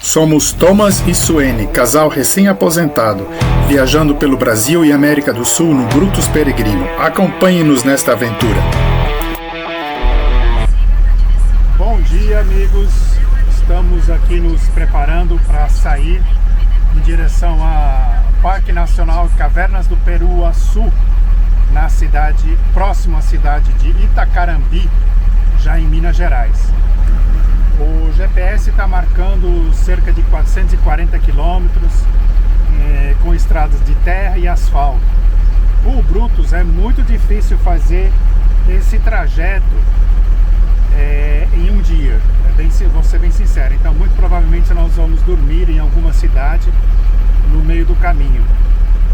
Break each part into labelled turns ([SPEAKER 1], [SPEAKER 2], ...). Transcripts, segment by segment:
[SPEAKER 1] Somos Thomas e Suene, casal recém-aposentado, viajando pelo Brasil e América do Sul no Brutus Peregrino. Acompanhe-nos nesta aventura.
[SPEAKER 2] Bom dia, amigos. Estamos aqui nos preparando para sair em direção ao Parque Nacional Cavernas do Peruaçu, na cidade, próximo à cidade de Itacarambi, já em Minas Gerais. O GPS está marcando cerca de 440 quilômetros, com estradas de terra e asfalto. O Brutus é muito difícil fazer esse trajeto em um dia, vou ser bem sincero. Então muito provavelmente nós vamos dormir em alguma cidade no meio do caminho.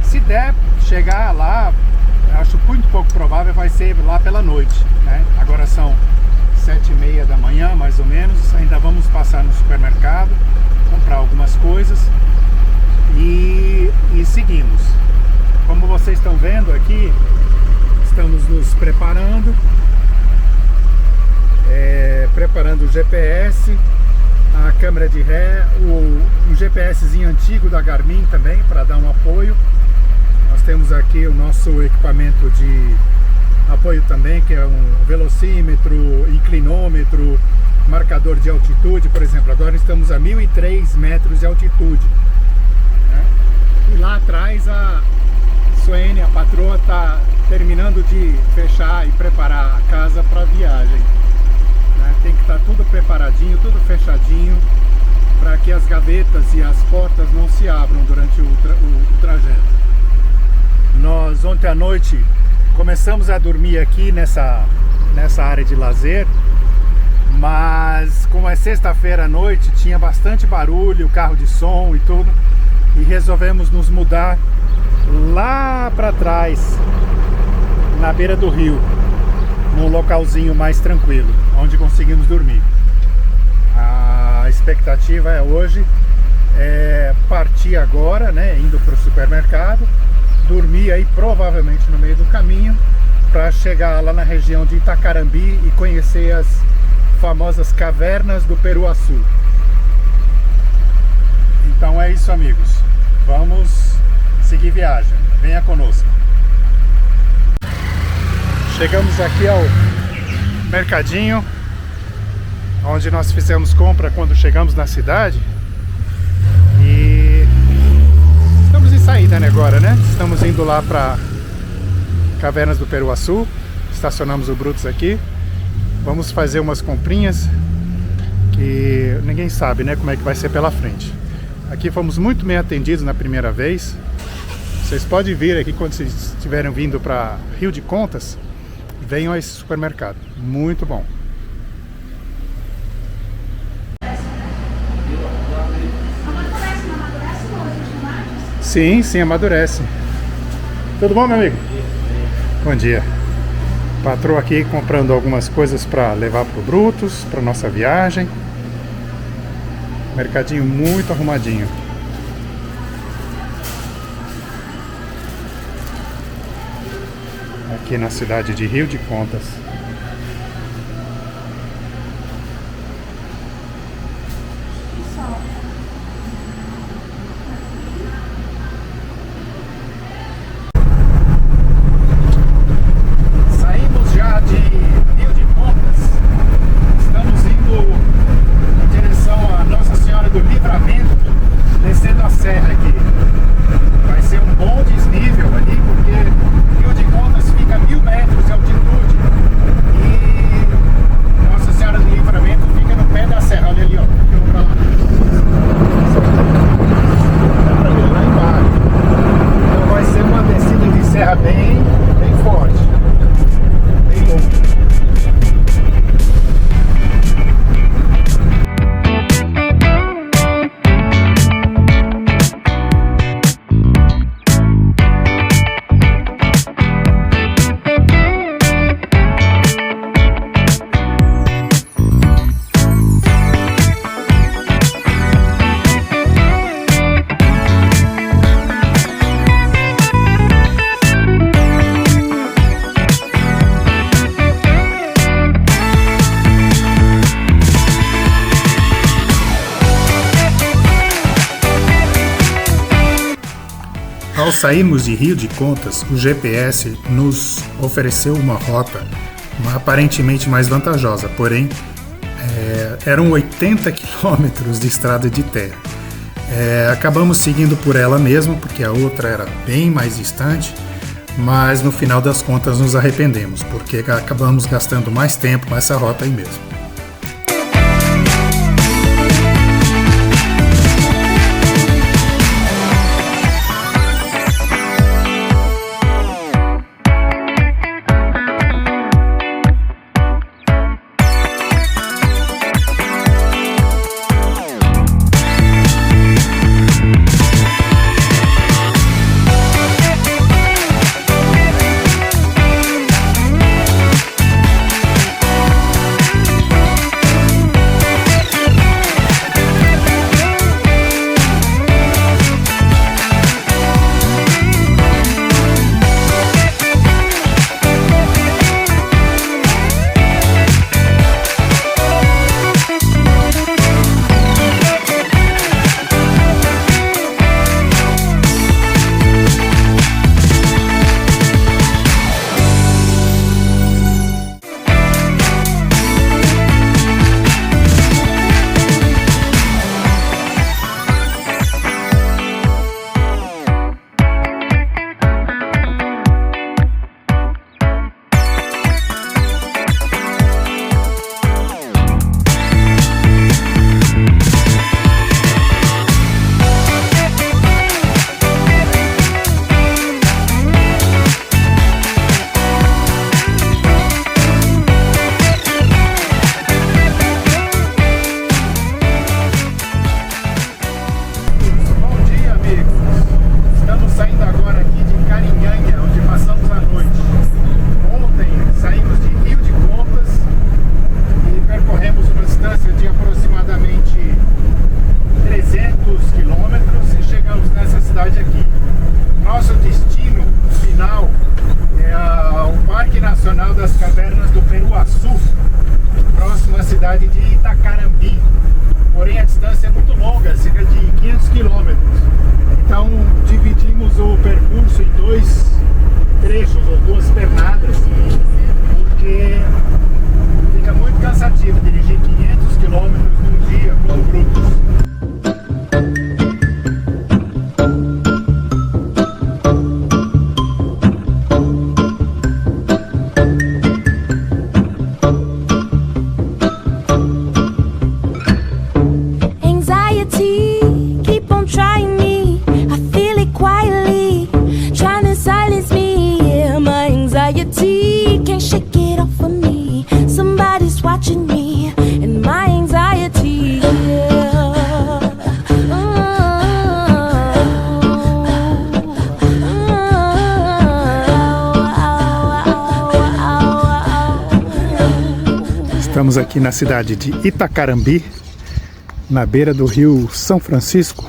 [SPEAKER 2] Se der chegar lá, acho muito pouco provável, vai ser lá pela noite, né? Agora são 7h30 da manhã, mais ou menos. Ainda vamos passar no supermercado, comprar algumas coisas e seguimos. Como vocês estão vendo aqui, estamos nos preparando, preparando o GPS, a câmera de ré, um GPSzinho antigo da Garmin também, para dar um apoio. Nós temos aqui o nosso equipamento de apoio também, que é um velocímetro, inclinômetro, marcador de altitude. Por exemplo, agora estamos a 1003 metros de altitude, né? E lá atrás a Suene, a patroa, está terminando de fechar e preparar a casa para a viagem, né? Tem que estar tudo preparadinho, tudo fechadinho, para que as gavetas e as portas não se abram durante o trajeto. Nós ontem à noite começamos a dormir aqui nessa área de lazer, mas como é sexta-feira à noite, tinha bastante barulho, carro de som e tudo, e resolvemos nos mudar lá para trás, na beira do rio, num localzinho mais tranquilo, onde conseguimos dormir. A expectativa hoje é partir agora, né, indo para o supermercado, dormir aí provavelmente no meio do caminho, para chegar lá na região de Itacarambi e conhecer as famosas Cavernas do Peruaçu. Então é isso, amigos. Vamos seguir viagem. Venha conosco. Chegamos aqui ao mercadinho, onde nós fizemos compra quando chegamos na cidade. E estamos em saída, né, agora, né? Estamos indo lá para Cavernas do Peruaçu. Estacionamos o Brutus aqui. Vamos fazer umas comprinhas que ninguém sabe, né, como é que vai ser pela frente. Aqui fomos muito bem atendidos na primeira vez. Vocês podem vir aqui quando vocês estiverem vindo para Rio de Contas. Venham a esse supermercado. Muito bom. Sim, amadurece. Tudo bom, meu amigo? Bom dia. Patroa aqui comprando algumas coisas para levar pro Brutus, para nossa viagem. Mercadinho muito arrumadinho. Aqui na cidade de Rio de Contas.
[SPEAKER 1] Ao sairmos de Rio de Contas, o GPS nos ofereceu uma rota aparentemente mais vantajosa, porém eram 80 quilômetros de estrada de terra. Acabamos seguindo por ela mesmo, porque a outra era bem mais distante, mas no final das contas nos arrependemos, porque acabamos gastando mais tempo nessa rota aí mesmo. Estamos aqui na cidade de Itacarambi, na beira do rio São Francisco.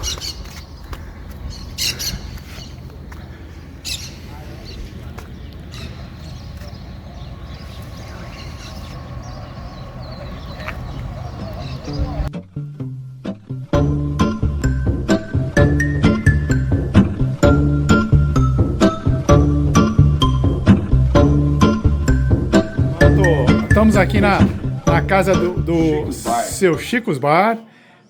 [SPEAKER 1] Estamos aqui na casa do seu Chico's Bar.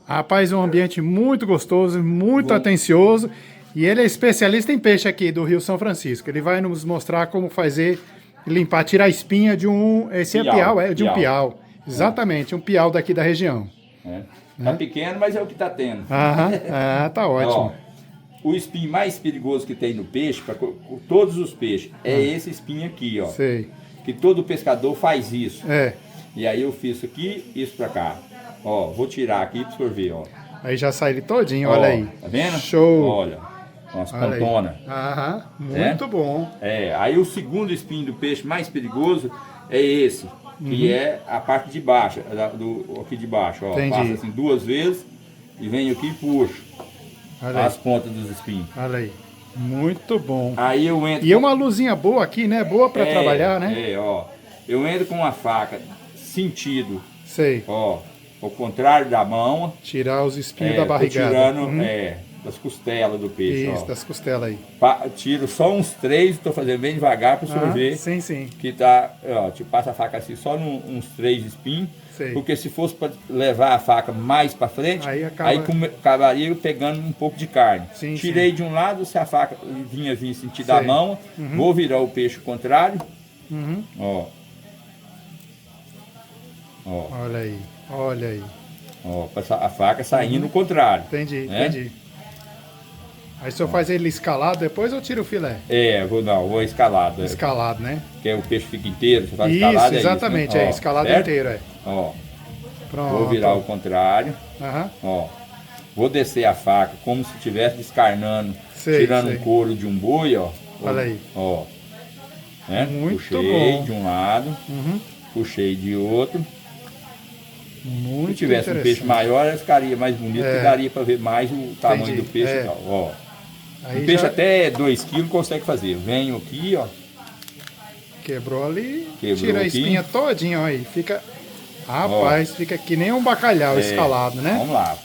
[SPEAKER 1] Rapaz, um ambiente muito gostoso, muito atencioso. E ele é especialista em peixe aqui do Rio São Francisco. Ele vai nos mostrar como fazer, limpar, tirar a espinha de um... Esse é piau, de um piau. Exatamente, um piau daqui da região.
[SPEAKER 3] Tá pequeno, mas é o que tá tendo.
[SPEAKER 2] Tá ótimo.
[SPEAKER 3] Ó, o espinho mais perigoso que tem no peixe, para todos os peixes, é esse espinho aqui, ó.
[SPEAKER 2] Sei.
[SPEAKER 3] Que todo pescador faz isso.
[SPEAKER 2] É.
[SPEAKER 3] E aí eu fiz isso aqui, isso pra cá. Ó, vou tirar aqui pra você ver, ó.
[SPEAKER 2] Aí já sai ele todinho, olha aí.
[SPEAKER 3] Tá vendo?
[SPEAKER 2] Show.
[SPEAKER 3] Olha, umas pontonas.
[SPEAKER 2] Muito bom.
[SPEAKER 3] Aí o segundo espinho do peixe mais perigoso é esse, que é a parte de baixo, aqui de baixo, ó.
[SPEAKER 2] Entendi.
[SPEAKER 3] Passa assim 2 vezes e venho aqui e puxo as pontas dos espinhos.
[SPEAKER 2] Olha aí. Muito bom.
[SPEAKER 3] Aí eu entro.
[SPEAKER 2] E é uma luzinha boa aqui, né? Boa pra trabalhar, né?
[SPEAKER 3] Ó. Eu entro com uma faca sentido.
[SPEAKER 2] Sei.
[SPEAKER 3] Ó, ao contrário da mão.
[SPEAKER 2] Tirar os espinhos da barrigada.
[SPEAKER 3] Tirando, das costelas do peixe.
[SPEAKER 2] Isso,
[SPEAKER 3] ó.
[SPEAKER 2] das costelas aí.
[SPEAKER 3] Tiro só uns 3, estou fazendo bem devagar para o senhor ver.
[SPEAKER 2] Sim, sim.
[SPEAKER 3] Que tá, ó, te passa a faca assim, só uns 3 espinhos.
[SPEAKER 2] Sei.
[SPEAKER 3] Porque se fosse para levar a faca mais para frente, aí acabaria pegando um pouco de carne.
[SPEAKER 2] Sim,
[SPEAKER 3] tirei
[SPEAKER 2] sim.
[SPEAKER 3] de um lado, se a faca vinha sentido da mão, vou virar o peixe ao contrário. Ó. Ó.
[SPEAKER 2] Olha aí, olha aí.
[SPEAKER 3] Ó, a faca saindo ao contrário.
[SPEAKER 2] Entendi,
[SPEAKER 3] né?
[SPEAKER 2] entendi. Aí o senhor faz ele escalado depois ou tira o filé?
[SPEAKER 3] Vou escalado.
[SPEAKER 2] Escalado, né?
[SPEAKER 3] Que o peixe fica inteiro, você faz
[SPEAKER 2] Isso,
[SPEAKER 3] escalado.
[SPEAKER 2] exatamente,
[SPEAKER 3] né? Ó,
[SPEAKER 2] escalado
[SPEAKER 3] certo?
[SPEAKER 2] inteiro,
[SPEAKER 3] Ó.
[SPEAKER 2] Pronto.
[SPEAKER 3] Vou virar ao contrário. Ó. Vou descer a faca como se estivesse descarnando, tirando um couro de um boi, ó.
[SPEAKER 2] Olha aí.
[SPEAKER 3] Ó. Né?
[SPEAKER 2] Muito
[SPEAKER 3] puxei
[SPEAKER 2] bom.
[SPEAKER 3] de um lado, puxei de outro.
[SPEAKER 2] Muito
[SPEAKER 3] Se tivesse um peixe maior, ela ficaria mais bonito, que daria para ver mais o tamanho do peixe e tal. Ó.
[SPEAKER 2] Aí
[SPEAKER 3] um peixe até 2 kg consegue fazer. Venho aqui, ó.
[SPEAKER 2] Quebrou ali,
[SPEAKER 3] Quebrou
[SPEAKER 2] tira a
[SPEAKER 3] aqui.
[SPEAKER 2] espinha todinha, ó aí. Fica, rapaz, fica que nem um bacalhau escalado, né?
[SPEAKER 3] Vamos lá.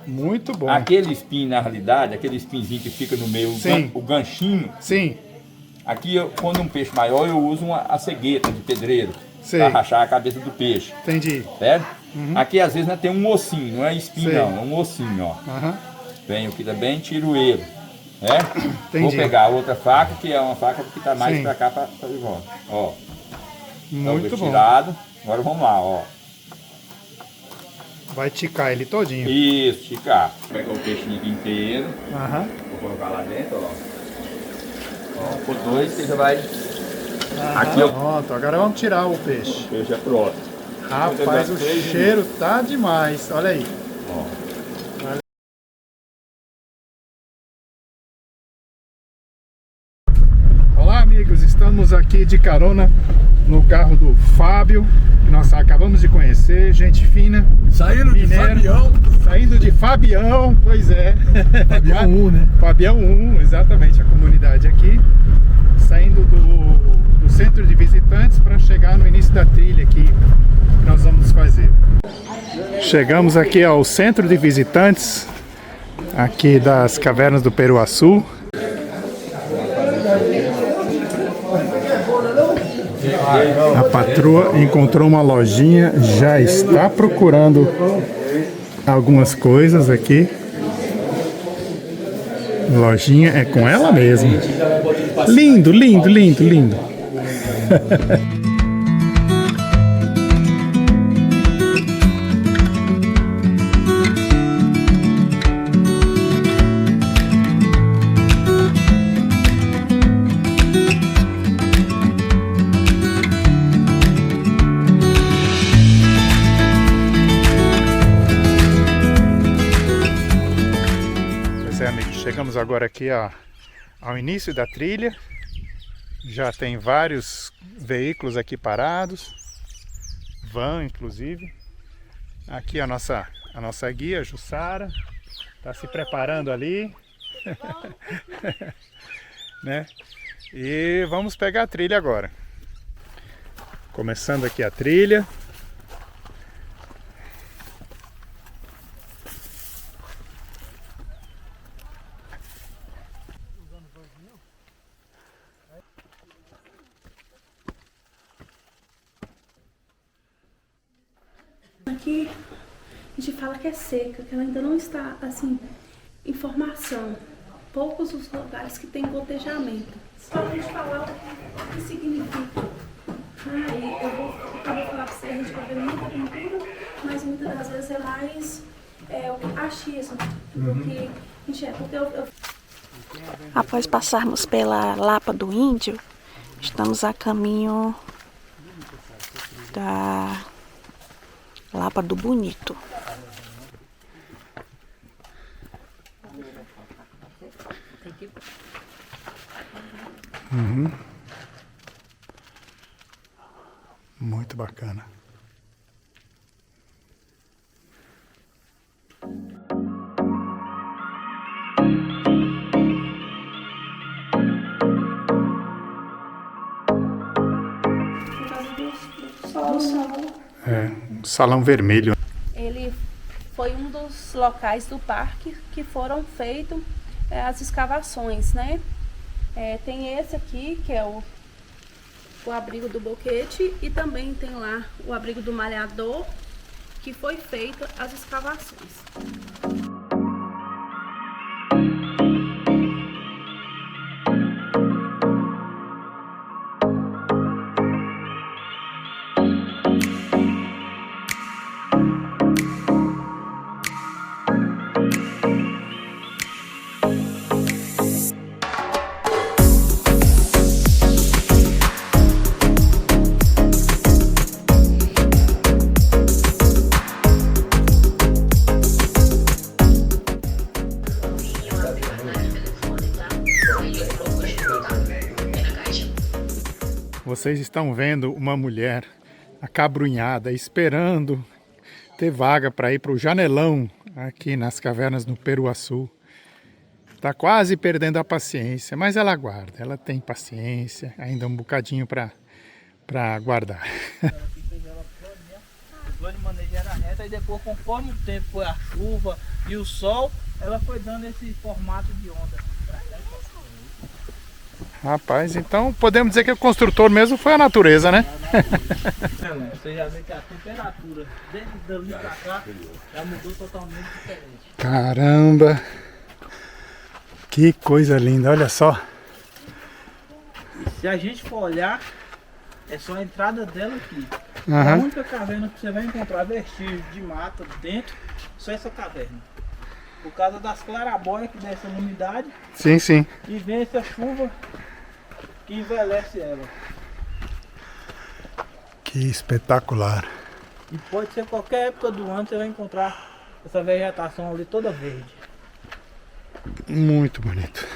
[SPEAKER 2] Muito bom.
[SPEAKER 3] Aquele espinho, na realidade, aquele espinhozinho que fica no meio, o ganchinho.
[SPEAKER 2] Sim.
[SPEAKER 3] Aqui, quando um peixe maior, eu uso a cegueta de pedreiro.
[SPEAKER 2] Sei.
[SPEAKER 3] Para rachar a cabeça do peixe.
[SPEAKER 2] Entendi.
[SPEAKER 3] Certo? Aqui, às vezes, tem um ossinho, não é espinho,
[SPEAKER 2] Sei.
[SPEAKER 3] não. É um ossinho, ó. Venho aqui também, tiro ele.
[SPEAKER 2] Entendi.
[SPEAKER 3] Vou pegar outra faca, que é uma faca que está mais para cá, para de volta. Ó.
[SPEAKER 2] Muito bom.
[SPEAKER 3] Tirado. Agora vamos lá, ó.
[SPEAKER 2] Vai ticar ele todinho.
[SPEAKER 3] Isso, ticar. Vou pegar o peixinho aqui inteiro. Vou colocar lá dentro, ó. Ó, por 2 que já vai... Aqui, ó.
[SPEAKER 2] Pronto, agora vamos tirar o peixe.
[SPEAKER 3] O peixe é pronto.
[SPEAKER 2] Rapaz, o cheiro tá demais. Olha aí.
[SPEAKER 3] Ó.
[SPEAKER 2] Olá, amigos. Estamos aqui de carona no carro do Fábio, que nós acabamos de conhecer. Gente fina.
[SPEAKER 4] Saindo de Fabião.
[SPEAKER 2] Saindo de Fabião, pois é.
[SPEAKER 4] Fabião 1, né?
[SPEAKER 2] Fabião 1, exatamente, a comunidade aqui. Saindo do centro de visitantes para chegar no início da trilha aqui que nós vamos fazer. Chegamos aqui ao centro de visitantes aqui das Cavernas do Peruaçu. A patroa encontrou uma lojinha, já está procurando algumas coisas aqui. Lojinha é com ela mesmo. Lindo, lindo, lindo, lindo. Chegamos agora aqui ao início da trilha. Já tem vários veículos aqui parados, van inclusive. Aqui a nossa guia, Jussara, está se preparando ali. Né? E vamos pegar a trilha agora. Começando aqui a trilha.
[SPEAKER 5] Aqui a gente fala que é seca, que ela ainda não está, assim, em formação. Poucos os lugares que tem gotejamento. Só a gente falar o que significa. Aí eu vou falar pra você, a gente pode ver muita pintura, mas muitas das vezes é mais achismo do que enxerga.
[SPEAKER 6] Após passarmos pela Lapa do Índio, estamos a caminho da Lapa do Bonito.
[SPEAKER 2] Muito bacana.
[SPEAKER 5] Do solo.
[SPEAKER 2] É, salão vermelho.
[SPEAKER 5] Ele foi um dos locais do parque que foram feitas as escavações, né? Tem esse aqui, que é o abrigo do Boquete, e também tem lá o abrigo do Malhador, que foi feito as escavações.
[SPEAKER 1] Vocês estão vendo uma mulher acabrunhada, esperando ter vaga para ir para o Janelão, aqui nas cavernas no Peruaçu. Está quase perdendo a paciência, mas ela aguarda, ela tem paciência, ainda um bocadinho para aguardar.
[SPEAKER 7] O plano de manejo era reta e depois, conforme o tempo foi a chuva e o sol, ela foi dando esse formato de onda.
[SPEAKER 1] Rapaz, então podemos dizer que o construtor mesmo foi a natureza, né?
[SPEAKER 7] Você já vê que a temperatura desde dali pra cá já mudou totalmente diferente.
[SPEAKER 1] Caramba! Que coisa linda, olha só!
[SPEAKER 7] Se a gente for olhar, é só a entrada dela aqui.
[SPEAKER 1] Uhum.
[SPEAKER 7] A única caverna que você vai encontrar vestígios de mata dentro, só essa caverna. Por causa das clarabóias que descem na umidade.
[SPEAKER 1] Sim, sim.
[SPEAKER 7] E vem essa chuva que envelhece ela.
[SPEAKER 1] Que espetacular.
[SPEAKER 7] E pode ser qualquer época do ano, você vai encontrar essa vegetação ali toda verde.
[SPEAKER 1] Muito bonito.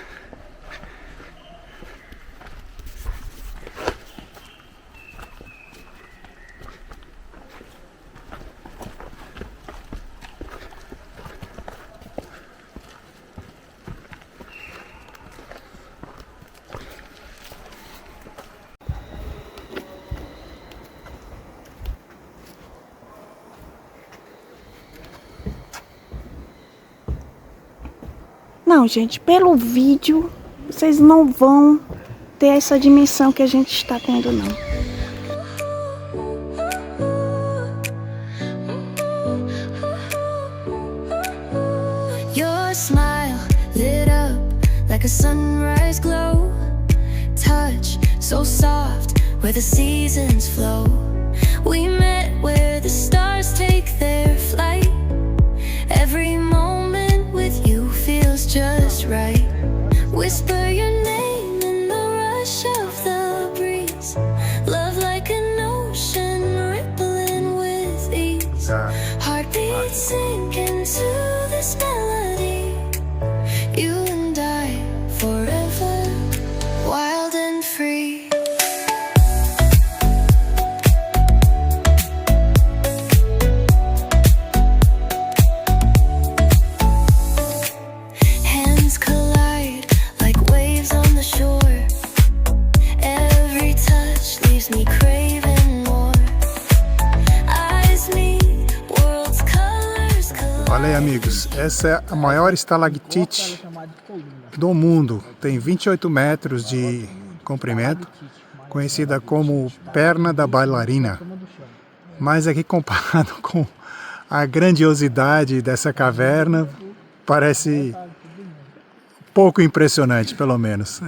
[SPEAKER 6] Não, gente, pelo vídeo, vocês não vão ter essa dimensão que a gente está tendo, não.
[SPEAKER 8] Your smile lit up like a sunrise glow. Touch so soft where the seasons flow. We met where the stars take their flight. Every moment with you feels just right. Whisper your name in the rush of the breeze. Love like an ocean rippling with ease. Heartbeats sink into this melody. You and I forever, wild and free. Hands collide like waves on the shore. Every touch leaves me craving more. Eyes meet, worlds colors collide.
[SPEAKER 1] Olha aí, amigos, essa é a maior estalactite do mundo. Tem 28 metros de comprimento, conhecida como perna da bailarina. Mas aqui comparado com a grandiosidade dessa caverna, parece pouco impressionante, pelo menos.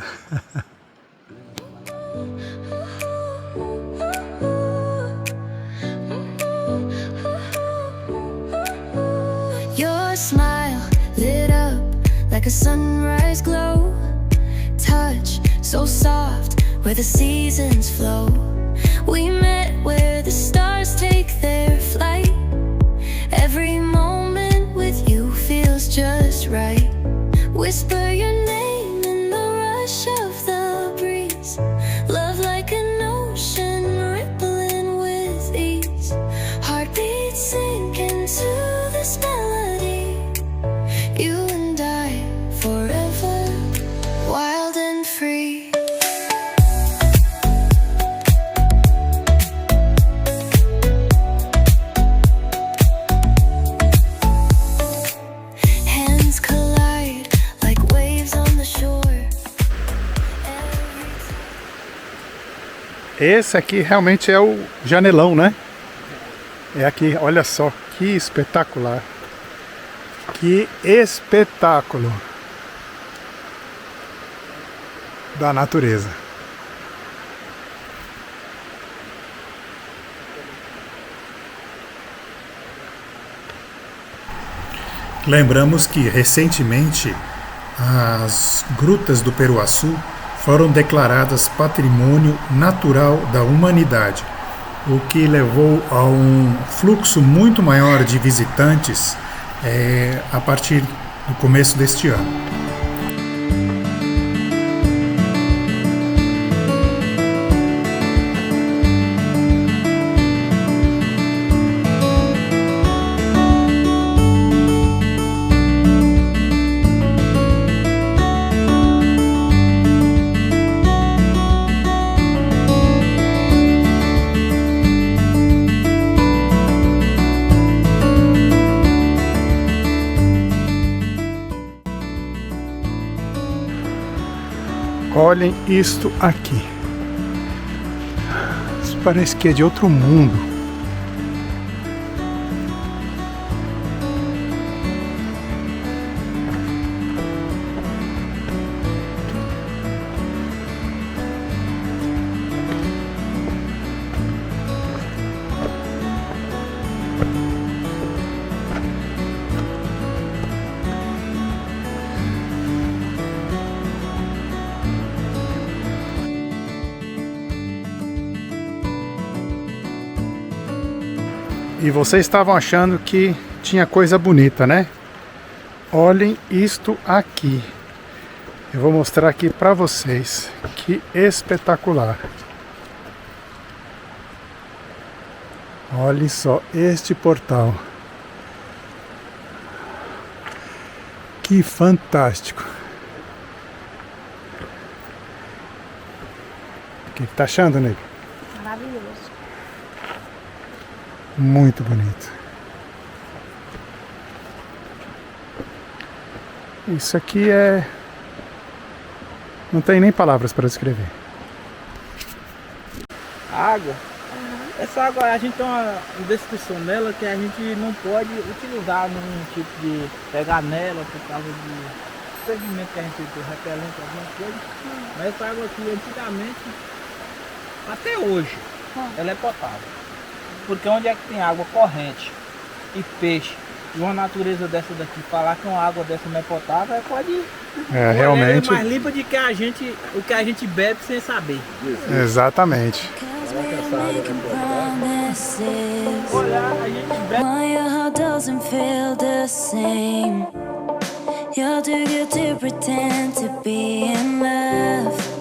[SPEAKER 8] Your smile lit up like a sunrise glow. Touch so soft where the seasons flow. We met where the stars take their flight. Every moment with you feels just right. Whisper your name in the rush of the breeze. Love like an ocean rippling with ease. Heartbeats sink into this melody. You and I forever, wild and free.
[SPEAKER 2] Esse aqui realmente é o janelão, né? É aqui, olha só, que espetacular. Que espetáculo da natureza. Lembramos que recentemente as grutas do Peruaçu foram declaradas Patrimônio Natural da Humanidade, o que levou a um fluxo muito maior de visitantes a partir do começo deste ano. Olhem isto aqui. Isso parece que é de outro mundo. E vocês estavam achando que tinha coisa bonita, né? Olhem isto aqui. Eu vou mostrar aqui para vocês. Que espetacular. Olhem só este portal. Que fantástico. O que tá achando, nego?
[SPEAKER 6] Maravilhoso.
[SPEAKER 2] Muito bonito. Isso aqui é... não tem nem palavras para descrever.
[SPEAKER 7] Água. Essa água a gente tem uma descrição nela que a gente não pode utilizar num tipo de pegar nela por causa de segmento que a gente tem, repelente, alguma coisa. Mas essa água aqui antigamente, até hoje, ela é potável. Porque onde é que tem água corrente e peixe e uma natureza dessa daqui, falar que uma água dessa não é potável, pode...
[SPEAKER 2] realmente...
[SPEAKER 7] é mais limpa do que o que a gente bebe sem saber.
[SPEAKER 2] Exatamente.
[SPEAKER 8] My heart doesn't feel the same. You're too good to pretend to be in love.